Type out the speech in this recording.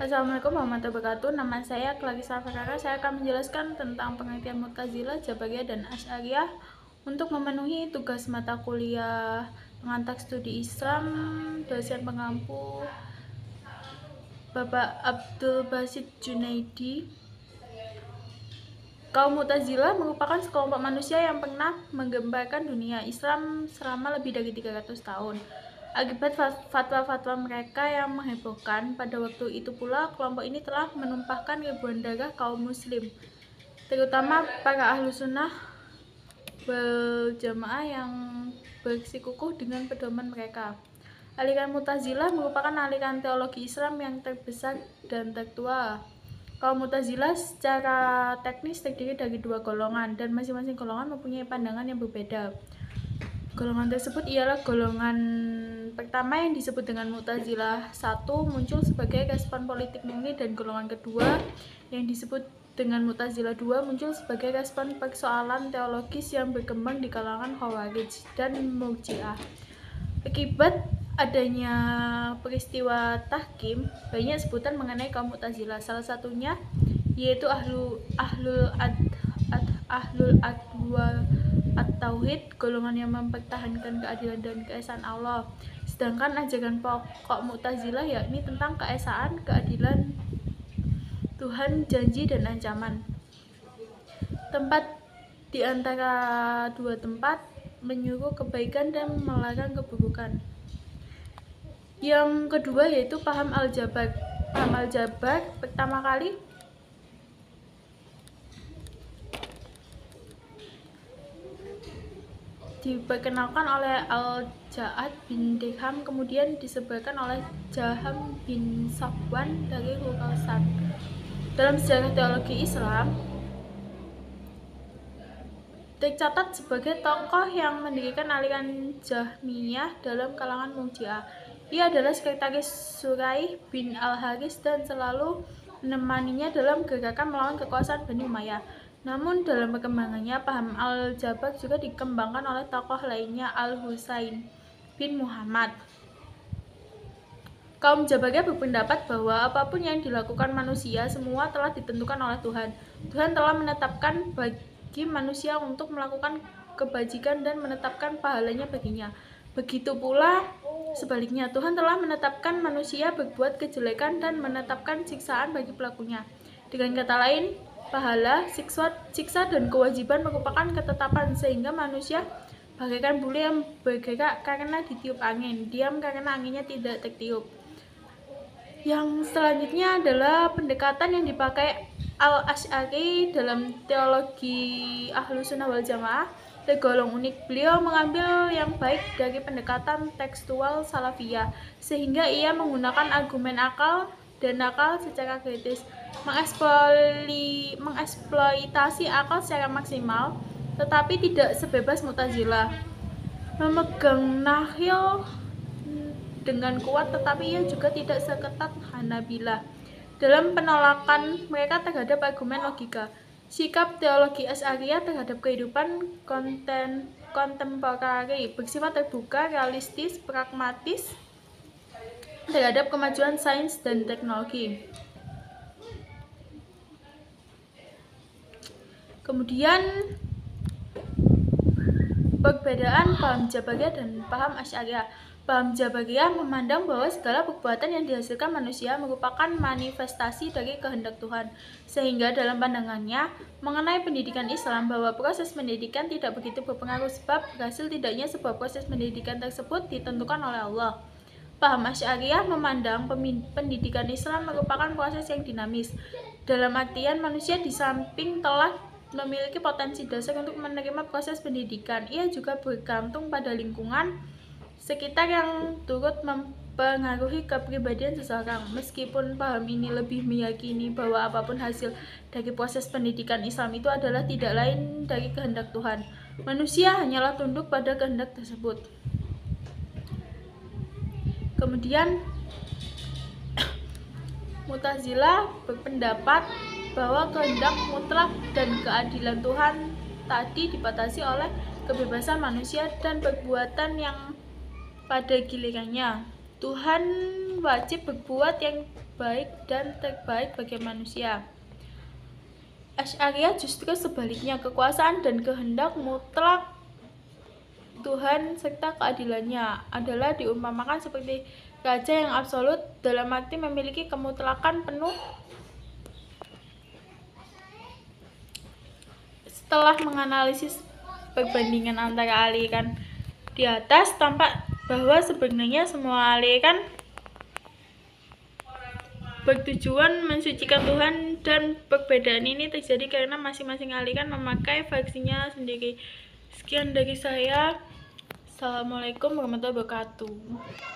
Assalamualaikum warahmatullahi wabarakatuh. Nama saya Clarissa Ferrara. Saya akan menjelaskan tentang pengertian Mu'tazilah, Jabariyah, dan Asy'ariyah untuk memenuhi tugas mata kuliah pengantar studi Islam dosen pengampu Bapak Abdul Basit Junaidi. Kaum Mu'tazilah merupakan sekelompok manusia yang pernah menggemparkan dunia Islam selama lebih dari 300 tahun. Akibat fatwa-fatwa mereka yang menghebohkan, pada waktu itu pula kelompok ini telah menumpahkan ribuan darah kaum muslim, terutama para ahlu sunnah wal jamaah yang bersikukuh dengan pedoman mereka. Aliran Mu'tazilah merupakan aliran teologi Islam yang terbesar dan tertua. Kaum Mu'tazilah secara teknis terdiri dari dua golongan, dan masing-masing golongan mempunyai pandangan yang berbeda. Golongan tersebut ialah golongan pertama yang disebut dengan Mu'tazilah 1 muncul sebagai respon politik murni, dan golongan kedua yang disebut dengan Mu'tazilah 2 muncul sebagai respon persoalan teologis yang berkembang di kalangan Khawarij dan Murji'ah. Akibat adanya peristiwa tahkim, banyak sebutan mengenai kaum Mu'tazilah. Salah satunya yaitu ahlul adwa at-tauhid, golongan yang mempertahankan keadilan dan keesaan Allah. Sedangkan ajaran pokok Mu'tazilah yakni tentang keesaan, keadilan Tuhan, janji, dan ancaman. Tempat di antara dua tempat menyuruh kebaikan dan melarang keburukan. Yang kedua yaitu paham al-Jabar. Paham al-Jabar pertama kali diperkenalkan oleh Al-Ja'ad bin Dirham, kemudian disebarkan oleh Jaham bin Safwan dari Khurasan. Dalam sejarah teologi Islam, tercatat sebagai tokoh yang mendirikan aliran Jahmiyah dalam kalangan Murji'ah. Ia adalah sekretaris Suraih bin Al-Haris dan selalu menemaninya dalam gerakan melawan kekuasaan Bani Umayyah. Namun dalam perkembangannya, paham al-Jabar juga dikembangkan oleh tokoh lainnya, Al-Husain bin Muhammad. Kaum Jabariyah berpendapat bahwa apapun yang dilakukan manusia semua telah ditentukan oleh Tuhan. Tuhan telah menetapkan bagi manusia untuk melakukan kebajikan dan menetapkan pahalanya baginya. Begitu pula sebaliknya, Tuhan telah menetapkan manusia berbuat kejelekan dan menetapkan siksaan bagi pelakunya. Dengan kata lain, pahala, siksa, dan kewajiban merupakan ketetapan, sehingga manusia bagaikan bule yang bergerak karena ditiup angin, diam karena anginnya tidak tertiup. Yang selanjutnya adalah pendekatan yang dipakai Al-Asy'ari dalam teologi Ahlussunnah wal Jamaah. Tergolong unik, beliau mengambil yang baik dari pendekatan tekstual Salafiyah, sehingga ia menggunakan argumen akal dan nakal secara kritis, mengeksploitasi akal secara maksimal, tetapi tidak sebebas Mu'tazilah, memegang nahil dengan kuat, tetapi ia juga tidak seketat Hanabilah dalam penolakan mereka terhadap argumen logika. Sikap teologi Asy'ariyah terhadap kehidupan kontemporari bersifat terbuka, realistis, pragmatis terhadap kemajuan sains dan teknologi. Kemudian perbedaan paham Jabariyah dan paham Asy'ariyah. Paham Jabariyah memandang bahwa segala perbuatan yang dihasilkan manusia merupakan manifestasi dari kehendak Tuhan, sehingga dalam pandangannya mengenai pendidikan Islam bahwa proses pendidikan tidak begitu berpengaruh, sebab berhasil tidaknya sebuah proses pendidikan tersebut ditentukan oleh Allah. Paham Asy'ariyah memandang pendidikan Islam merupakan proses yang dinamis, dalam artian manusia di samping telah memiliki potensi dasar untuk menerima proses pendidikan, ia juga bergantung pada lingkungan sekitar yang turut mempengaruhi kepribadian seseorang. Meskipun paham ini lebih meyakini bahwa apapun hasil dari proses pendidikan Islam itu adalah tidak lain dari kehendak Tuhan, manusia hanyalah tunduk pada kehendak tersebut. Kemudian Mu'tazilah berpendapat bahwa kehendak mutlak dan keadilan Tuhan tadi dibatasi oleh kebebasan manusia dan perbuatan yang pada gilirannya Tuhan wajib berbuat yang baik dan terbaik bagi manusia. Asy'ariyah justru sebaliknya, kekuasaan dan kehendak mutlak Tuhan serta keadilannya adalah diumpamakan seperti raja yang absolut, dalam arti memiliki kemutlakan penuh. Setelah menganalisis perbandingan antara aliran di atas, tampak bahwa sebenarnya semua aliran bertujuan mensucikan Tuhan, dan perbedaan ini terjadi karena masing-masing aliran memakai versinya sendiri. Sekian dari saya. Assalamualaikum warahmatullahi wabarakatuh.